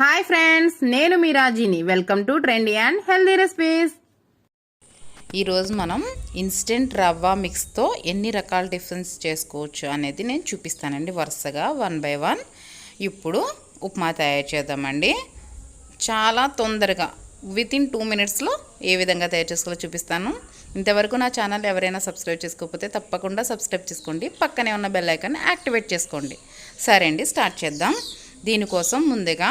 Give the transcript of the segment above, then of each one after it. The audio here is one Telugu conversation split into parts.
హాయ్ ఫ్రెండ్స్, నేను మీ రాజీని. Welcome to trendy and healthy recipes. ఈరోజు మనం ఇన్స్టెంట్ రవ్వ మిక్స్తో ఎన్ని రకాల టిఫిన్స్ చేసుకోవచ్చు అనేది నేను చూపిస్తానండి, వరుసగా 1 by 1. ఇప్పుడు ఉప్మా తయారు చేద్దామండి. చాలా తొందరగా వితిన్ 2 minutesలో ఏ విధంగా తయారు చేసుకోవాలో చూపిస్తాను. ఇంతవరకు నా ఛానల్ ఎవరైనా సబ్స్క్రైబ్ చేసుకోకపోతే తప్పకుండా సబ్స్క్రైబ్ చేసుకోండి, పక్కనే ఉన్న బెల్ ఐకాన్ యాక్టివేట్ చేసుకోండి. సరే అండి, స్టార్ట్ చేద్దాం. దీనికోసం ముందుగా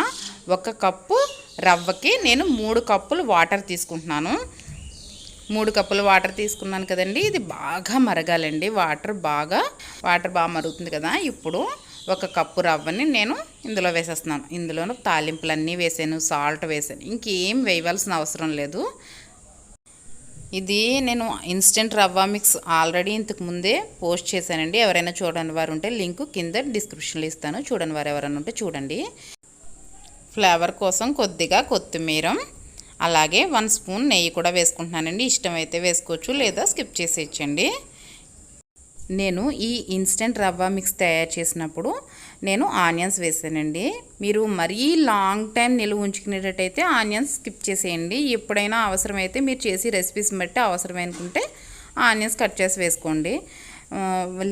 1 కప్పు రవ్వకి నేను 3 కప్పులు వాటర్ తీసుకుంటున్నాను. 3 కప్పులు వాటర్ తీసుకున్నాను కదండి. ఇది బాగా మరగాలండి. వాటర్ బాగా మరుగుతుంది కదా. ఇప్పుడు 1 కప్పు రవ్వని నేను ఇందులో వేసేస్తున్నాను. ఇందులోనూ తాలింపులన్నీ వేసాను, సాల్ట్ వేసాను, ఇంకేం వేయవలసిన అవసరం లేదు. ఇది నేను ఇన్స్టెంట్ రవ్వ మిక్స్ ఆల్రెడీ ఇంతకు ముందే పోస్ట్ చేశానండి. ఎవరైనా చూడని వారు ఉంటే లింక్ కింద డిస్క్రిప్షన్లో ఇస్తాను, చూడని వారు ఎవరైనా ఉంటే చూడండి. ఫ్లేవర్ కోసం కొద్దిగా కొత్తిమీర, అలాగే 1 స్పూన్ నెయ్యి కూడా వేసుకుంటున్నానండి. ఇష్టమైతే వేసుకోవచ్చు, లేదా స్కిప్ చేసేయచ్చండి. నేను ఈ ఇన్స్టెంట్ రవ్వ మిక్స్ తయారు చేసినప్పుడు నేను ఆనియన్స్ వేసానండి. మీరు మరీ లాంగ్ టైం నిలువ ఉంచుకునేటట్టయితే ఆనియన్స్ స్కిప్ చేసేయండి. ఎప్పుడైనా అవసరమైతే మీరు చేసి రెసిపీస్ బట్టి అవసరమనుకుంటే ఆనియన్స్ కట్ చేసి వేసుకోండి.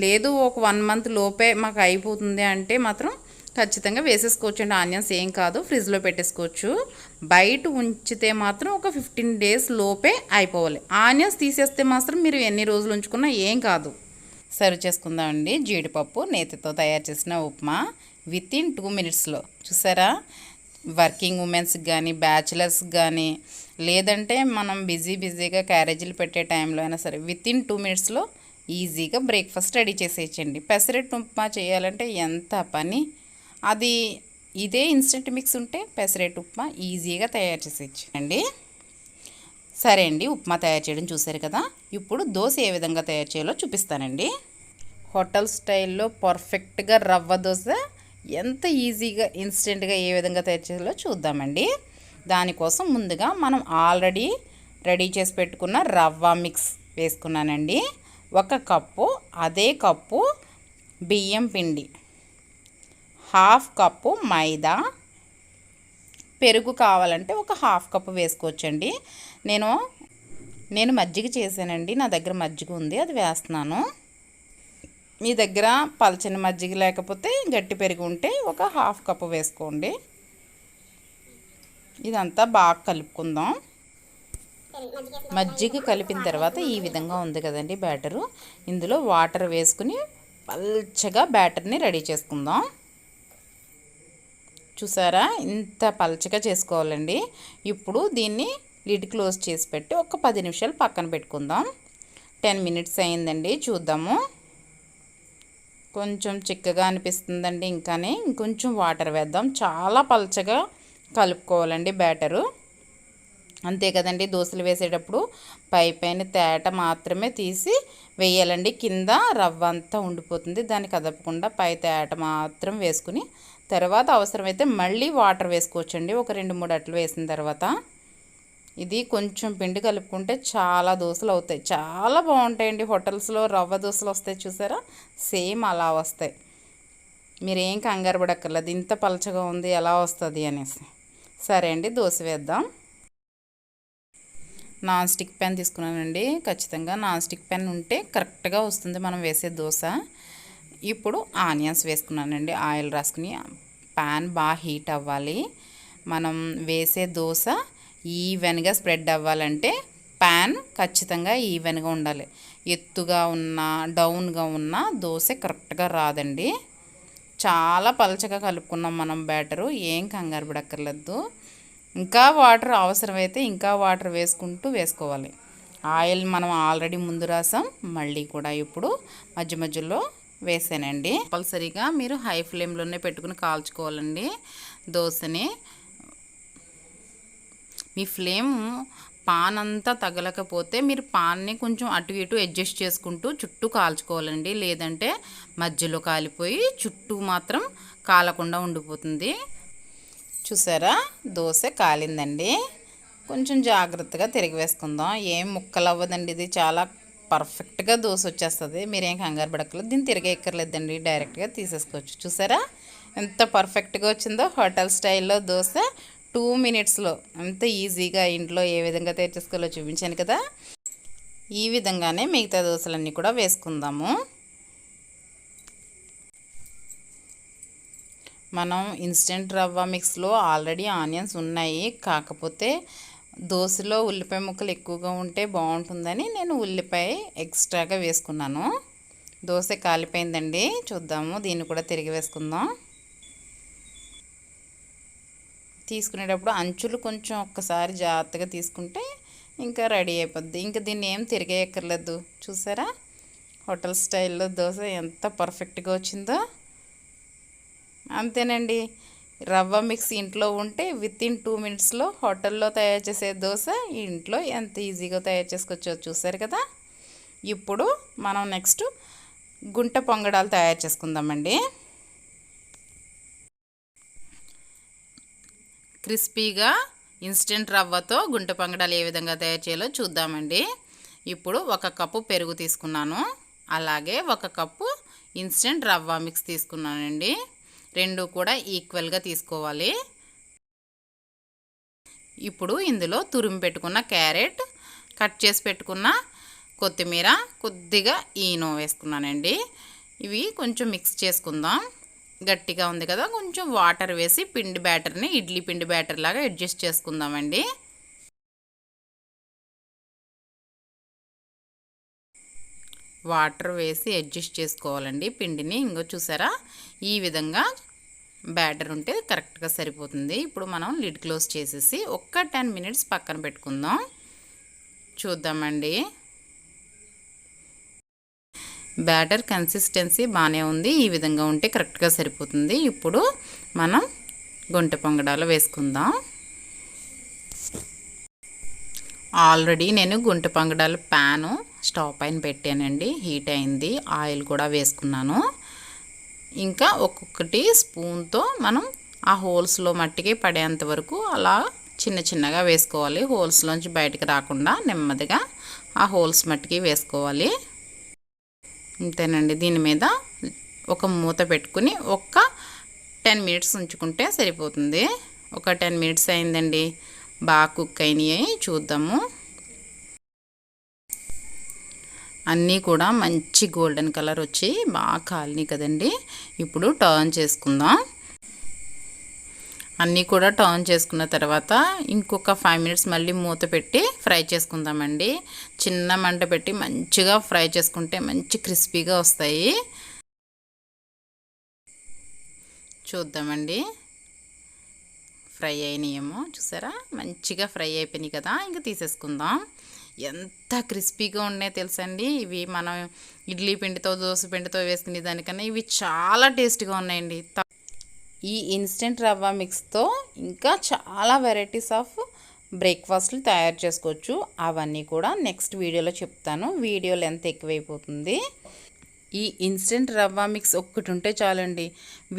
లేదు ఒక 1 month లోపే మాకు అయిపోతుంది అంటే మాత్రం ఖచ్చితంగా వేసేసుకోవచ్చు అండి. ఆనియన్స్ ఏం కాదు, ఫ్రిడ్జ్లో పెట్టేసుకోవచ్చు. బయట ఉంచితే మాత్రం ఒక 15 days లోపే అయిపోవాలి. ఆనియన్స్ తీసేస్తే మాత్రం మీరు ఎన్ని రోజులు ఉంచుకున్నా ఏం కాదు. సర్వ్ చేసుకుందామండి. జీడిపప్పు నేతితో తయారు చేసిన ఉప్మా వితిన్ 2 minutesలో. చూసారా, వర్కింగ్ ఉమెన్స్కి కానీ, బ్యాచిలర్స్కి కానీ, లేదంటే మనం బిజీగా క్యారేజీలు పెట్టే టైంలో అయినా సరే వితిన్ 2 minutesలో ఈజీగా బ్రేక్ఫాస్ట్ రెడీ చేసేయచ్చండి. పెసరట్టు ఉప్మా చేయాలంటే ఎంత పని, అది ఇదే ఇన్స్టెంట్ మిక్స్ ఉంటే పెసరట్టు ఉప్మా ఈజీగా తయారు చేసేయచ్చండి. సరే అండి, ఉప్మా తయారు చేయడం చూసారు కదా. ఇప్పుడు దోశ ఏ విధంగా తయారు చేయాలో చూపిస్తానండి. హోటల్ స్టైల్లో పర్ఫెక్ట్గా రవ్వ దోశ ఎంత ఈజీగా ఇన్స్టెంట్గా ఏ విధంగా తయారు చేయాలో చూద్దామండి. దానికోసం ముందుగా మనం ఆల్రెడీ రెడీ చేసి పెట్టుకున్న రవ్వ మిక్స్ వేసుకున్నానండి. 1 కప్పు, అదే కప్పు బియ్యం పిండి, 1/2 కప్పు మైదా, పెరుగు కావాలంటే ఒక 1/2 కప్పు వేసుకోవచ్చండి. నేను మజ్జిగ చేశానండి, నా దగ్గర మజ్జిగ ఉంది, అది వేస్తున్నాను. మీ దగ్గర పలచని మజ్జిగ లేకపోతే గట్టి పెరుగు ఉంటే ఒక 1/2 కప్పు వేసుకోండి. ఇదంతా బాగా కలుపుకుందాం. మజ్జిగ కలిపిన తర్వాత ఈ విధంగా ఉంది కదండి బ్యాటరు. ఇందులో వాటర్ వేసుకుని పల్చగా బ్యాటర్ని రెడీ చేసుకుందాం. చూసారా, ఇంత పలచగా చేసుకోవాలండి. ఇప్పుడు దీన్ని లిడ్ క్లోజ్ చేసి పెట్టి ఒక 10 నిమిషాలు పక్కన పెట్టుకుందాం. 10 minutes అయిందండి, చూద్దాము. కొంచెం చిక్కగా అనిపిస్తుందండి. ఇంకొంచెం వాటర్ వేద్దాం. చాలా పలచగా కలుపుకోవాలండి బ్యాటరు. అంతే కదండి, దోశలు వేసేటప్పుడు పైన తేట మాత్రమే తీసి వేయాలండి. కింద రవ్వ అంతా ఉండిపోతుంది, దాన్ని కదపకుండా పై తేట మాత్రం వేసుకుని తర్వాత అవసరమైతే మళ్ళీ వాటర్ వేసుకోవచ్చండి. ఒక 2-3 అట్లు వేసిన తర్వాత ఇది కొంచెం పిండి కలుపుకుంటే చాలా దోశలు అవుతాయి. చాలా బాగుంటాయండి. హోటల్స్లో రవ్వ దోశలు వస్తాయి చూసారా, సేమ్ అలా వస్తాయి. మీరేం కంగారు పడక్కర్లేదు, ఇంత పలచగా ఉంది ఎలా వస్తుంది అనేసి. సరే అండి, దోశ వేద్దాం. నాన్ స్టిక్ ప్యాన్ తీసుకున్నానండి. ఖచ్చితంగా నాన్ స్టిక్ ప్యాన్ ఉంటే కరెక్ట్గా వస్తుంది మనం వేసే దోశ. ఇప్పుడు ఆనియన్స్ వేసుకున్నానండి. ఆయిల్ రాసుకుని ప్యాన్ బాగా హీట్ అవ్వాలి. మనం వేసే దోశ ఈవెన్గా స్ప్రెడ్ అవ్వాలంటే ప్యాన్ ఖచ్చితంగా ఈవెన్గా ఉండాలి. ఎత్తుగా ఉన్న, డౌన్గా ఉన్న దోశ కరెక్ట్గా రాదండి. చాలా పలచగా కలుపుకున్నాం మనం బ్యాటరు, ఏం కంగారు పడక్కర్లేదు. ఇంకా వాటర్ అవసరమైతే ఇంకా వాటర్ వేసుకోవాలి. ఆయిల్ మనం ఆల్రెడీ ముందు రాసాం, మళ్ళీ కూడా ఇప్పుడు మధ్యలో వేసానండి. కంపల్సరీగా మీరు హై ఫ్లేమ్లోనే పెట్టుకుని కాల్చుకోవాలండి దోశని. మీ ఫ్లేమ్ పాన్ అంతా తగలకపోతే మీరు పాన్ని కొంచెం అటు ఇటు అడ్జస్ట్ చేసుకుంటూ చుట్టూ కాల్చుకోవాలండి. లేదంటే మధ్యలో కాలిపోయి చుట్టూ మాత్రం కాలకుండా ఉండిపోతుంది. చూసారా, దోశ కాలిందండి. కొంచెం జాగ్రత్తగా తిరిగి వేసుకుందాం. ఏం ముక్కలు అవ్వదండి, ఇది చాలా పర్ఫెక్ట్గా దోశ వచ్చేస్తుంది. మీరేం కంగారు పడక్కర్లేదు, దీన్ని తిరిగే ఎక్కర్లేదండి, డైరెక్ట్గా తీసేసుకోవచ్చు. చూసారా, ఎంత పర్ఫెక్ట్గా వచ్చిందో హోటల్ స్టైల్లో దోశ 2 మినిట్స్లో ఎంత ఈజీగా ఇంట్లో ఏ విధంగా తయారు చేసుకోవాలో చూపించాను కదా. ఈ విధంగానే మిగతా దోశలన్నీ కూడా వేసుకుందాము. మనం ఇన్స్టెంట్ రవ్వ మిక్స్లో ఆల్రెడీ ఆనియన్స్ ఉన్నాయి, కాకపోతే దోశలో ఉల్లిపాయ ముక్కలు ఎక్కువగా ఉంటే బాగుంటుందని నేను ఉల్లిపాయ ఎక్స్ట్రాగా వేసుకున్నాను. దోశ కాలిపోయిందండి, చూద్దాము దీన్ని కూడా తిరిగి వేసుకుందాం. తీసుకునేటప్పుడు అంచులు కొంచెం ఒక్కసారి జాగ్రత్తగా తీసుకుంటే ఇంకా రెడీ అయిపోద్ది. ఇంకా దీన్ని ఏం తిరిగేయక్కర్లేదు. చూసారా హోటల్ స్టైల్లో దోశ ఎంత పర్ఫెక్ట్గా వచ్చిందో. అంతేనండి, రవ్వ మిక్స్ ఇంట్లో ఉంటే వితిన్ 2 మినిట్స్లో హోటల్లో తయారు చేసే దోశ ఇంట్లో ఎంత ఈజీగా తయారు చేసుకోవచ్చో చూసారు కదా. ఇప్పుడు మనం నెక్స్ట్ గుంట పొంగడాలు తయారు చేసుకుందామండి. క్రిస్పీగా ఇన్స్టెంట్ రవ్వతో గుంట పొంగడాలు ఏ విధంగా తయారు చేయాలో చూద్దామండి. ఇప్పుడు 1 కప్పు పెరుగు తీసుకున్నాను, అలాగే 1 కప్పు ఇన్స్టెంట్ రవ్వ మిక్స్ తీసుకున్నానండి. రెండు కూడా ఈక్వల్గా తీసుకోవాలి. ఇప్పుడు ఇందులో తురిమి పెట్టుకున్న క్యారెట్, కట్ చేసి పెట్టుకున్న కొత్తిమీర, కొద్దిగా ఈనో వేసుకున్నానండి. ఇవి కొంచెం మిక్స్ చేసుకుందాం. గట్టిగా ఉంది కదా, కొంచెం వాటర్ వేసి పిండి బ్యాటర్ని ఇడ్లీ పిండి బ్యాటర్ లాగా అడ్జస్ట్ చేసుకుందామండి. వాటర్ వేసి అడ్జస్ట్ చేసుకోవాలండి పిండిని. ఇంకో చూసారా ఈ విధంగా బ్యాటర్ ఉంటే కరెక్ట్గా సరిపోతుంది. ఇప్పుడు మనం లిడ్ క్లోజ్ చేసేసి 10 మినిట్స్ పక్కన పెట్టుకుందాం. చూద్దామండి, బ్యాటర్ కన్సిస్టెన్సీ బాగానే ఉంది. ఈ విధంగా ఉంటే కరెక్ట్గా సరిపోతుంది. ఇప్పుడు మనం గుంట పొంగడాలు వేసుకుందాం. ఆల్రెడీ నేను గుంట పొంగడాల ప్యాను స్టవ్ పైన పెట్టానండి, హీట్ అయింది. ఆయిల్ కూడా వేసుకున్నాను. ఇంకా ఒక్కొక్కటి స్పూన్తో మనం ఆ హోల్స్లో మట్టికి పడేంత వరకు అలా చిన్న చిన్నగా వేసుకోవాలి. హోల్స్లోంచి బయటకు రాకుండా నెమ్మదిగా ఆ హోల్స్ మట్టికి వేసుకోవాలి. అంతేనండి, దీని మీద ఒక మూత పెట్టుకుని 10 మినిట్స్ ఉంచుకుంటే సరిపోతుంది. 10 మినిట్స్ అయిందండి, బాగా కుక్ అయినాయి. చూద్దాము, అన్నీ కూడా మంచి గోల్డెన్ కలర్ వచ్చి బాగా కాలినాయి కదండి. ఇప్పుడు టర్న్ చేసుకుందాం. అన్నీ కూడా టర్న్ చేసుకున్న తర్వాత ఇంకొక 5 మినిట్స్ మళ్ళీ మూత పెట్టి ఫ్రై చేసుకుందామండి. చిన్న మంట పెట్టి మంచిగా ఫ్రై చేసుకుంటే మంచి క్రిస్పీగా వస్తాయి. చూద్దామండి, ఫ్రై అయినాయేమో. చూసారా మంచిగా ఫ్రై అయిపోయినాయి కదా, ఇంకా తీసేసుకుందాం. ఎంత క్రిస్పీగా ఉన్నాయి తెలుసండి. ఇవి మనం ఇడ్లీ పిండితో దోశ పిండితో వేసుకునే దానికన్నా ఇవి చాలా టేస్ట్గా ఉన్నాయండి. ఈ ఇన్స్టెంట్ రవ్వ మిక్స్తో ఇంకా చాలా వెరైటీస్ ఆఫ్ బ్రేక్ఫాస్ట్లు తయారు చేసుకోవచ్చు. అవన్నీ కూడా నెక్స్ట్ వీడియోలో చెప్తాను. వీడియో లెంత్ ఎక్కువైపోతుంది. ఈ ఇన్స్టెంట్ రవ్వ మిక్స్ ఒక్కటి ఉంటే చాలండి,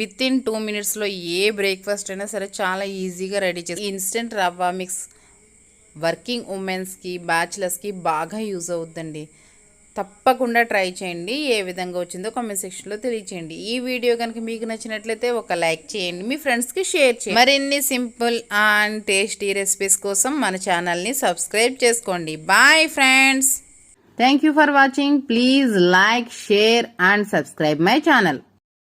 వితిన్ 2 మినిట్స్లో ఏ బ్రేక్ఫాస్ట్ అయినా సరే చాలా ఈజీగా రెడీ చేసి. ఇన్స్టెంట్ రవ్వ మిక్స్ వర్కింగ్ ఉమెన్స్కి, బ్యాచిలర్స్కి బాగా యూజ్ అవుతుందండి. తప్పకుండా ట్రై చేయండి. ఏ విధంగా వచ్చిందో కామెంట్ సెక్షన్లో తెలియచేయండి. ఈ వీడియో కనుక మీకు నచ్చినట్లయితే ఒక లైక్ చేయండి, మీ ఫ్రెండ్స్కి షేర్ చేయండి. మరిన్ని సింపుల్ అండ్ టేస్టీ రెసిపీస్ కోసం మన ఛానల్ని సబ్స్క్రైబ్ చేసుకోండి. Bye friends, thank you for watching. Please like, share and subscribe my channel.